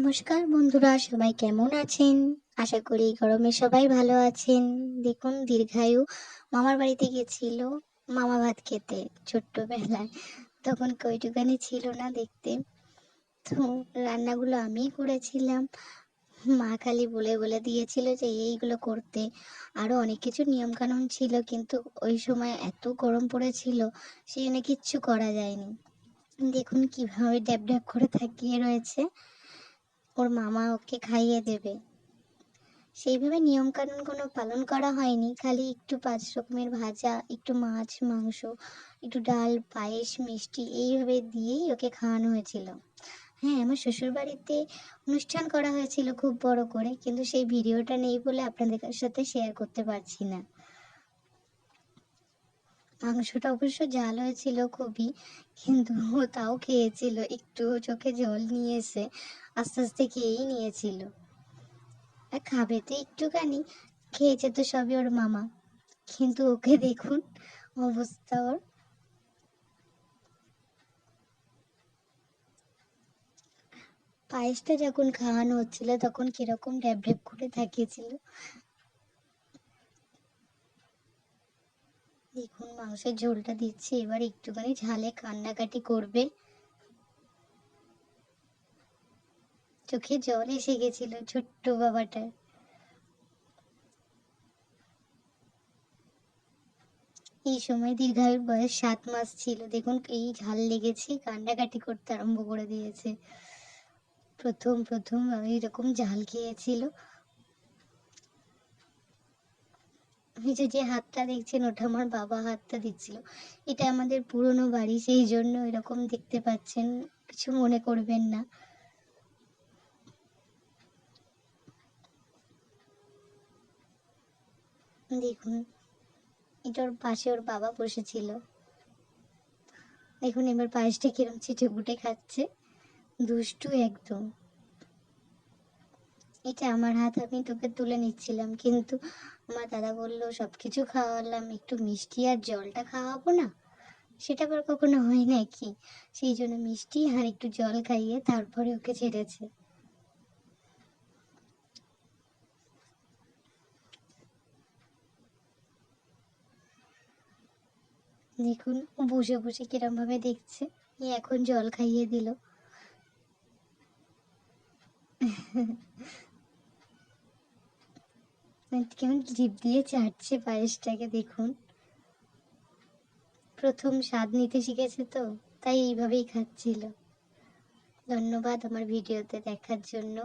নমস্কার বন্ধুরা, সবাই কেমন আছেন? আশা করি গরমে সবাই ভালো আছেন। দেখুন, দীর্ঘায়ু মামার বাড়িতে গেছিল মামা ভাত খেতে ছোট্টবেলায়। তখন কইটুকানি ছিল না দেখতে। তো রান্নাগুলো আমিই করেছিলাম। মা খালি বলে বলে দিয়েছিল যে এইগুলো করতে। আরো অনেক কিছু নিয়ম কানুন ছিল, কিন্তু ওই সময় এত গরম পড়েছিল, সেই জন্য কিচ্ছু করা যায়নি। দেখুন কিভাবে ড্যাব ড্যাব করে তাকিয়ে রয়েছে। ওর মামা ওকে খাইয়ে দেবে, সেইভাবে নিয়ম কানুন কোনো পালন করা হয়নি। খালি একটু 5 রকমের ভাজা, একটু মাছ মাংস, একটু ডাল, পায়েস, মিষ্টি এইভাবে দিয়েই ওকে খাওয়ানো হয়েছিল। হ্যাঁ, আমার শ্বশুর বাড়িতে অনুষ্ঠান করা হয়েছিল খুব বড় করে, কিন্তু সেই ভিডিওটা নেই বলে আপনাদের সাথে শেয়ার করতে পারছি না। মাংসটা অবশ্য ঝাল হয়েছিল খুবই, কিন্তু ও তাও খেয়েছিল। একটু চোখে জল নিয়ে এসে আস্তে আস্তে খেয়েই নিয়েছিল। আর খাবে তো একটুখানি, খেয়েছে তো সবই ওর মামা, কিন্তু ওকে দেখুন অবস্থা ওর। পায়েসটা যখন খাওয়ানো হচ্ছিল তখন কিরকম ড্যাব ড্যাব করে তাকিয়েছিল। দেখুন মাংসের ঝোলটা দিচ্ছি, এবার একটুখানি ঝালে কান্নাকাটি করবে। চোখে জল এসে গেছিল ছোট্ট বাবাটার। এই সময় দীর্ঘায়ুর বয়স 7 মাস ছিল। দেখুন এই ঝাল লেগেছে, কান্নাকাটি করতে আরম্ভ করে দিয়েছে। প্রথম প্রথম এইরকম ঝাল খেয়েছিল। এই যে যে হাতটা দেখছেন, ওটা আমার বাবা হাতটা দিচ্ছিল। এটা আমাদের পুরনো বাড়ি, সেই জন্য এরকম দেখতে পাচ্ছেন, কিছু মনে করবেন না। দেখুন, এটার পাশে ওর বাবা বসেছিল। দেখুন এবার পায়েসটা কিরম ছিটেপুটে খাচ্ছে, দুষ্টু একদম। এটা আমার হাত, আমি তোকে তুলে নিচ্ছিলাম, কিন্তু আমার দাদা বললো সবকিছু খাওয়ালাম, একটু মিষ্টি আর জলটা খাওয়াবো না? সেটা আবার কখনো হয় নাকি? সেই জন্য মিষ্টি আর একটু জল খাইয়ে তারপরে ওকে ছেড়েছে। দেখুন ও বসে বসে কিরম ভাবে দেখছে। এখন জল খাইয়ে দিল। কেমন জিভ দিয়ে চাটছে পায়েসটাকে দেখুন। প্রথম স্বাদ নিতে শিখেছে তো, তাই এইভাবেই খাচ্ছিল। ধন্যবাদ আমার ভিডিওতে দেখার জন্য।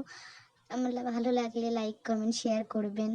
আমার ভালো লাগলে লাইক কমেন্ট শেয়ার করবেন।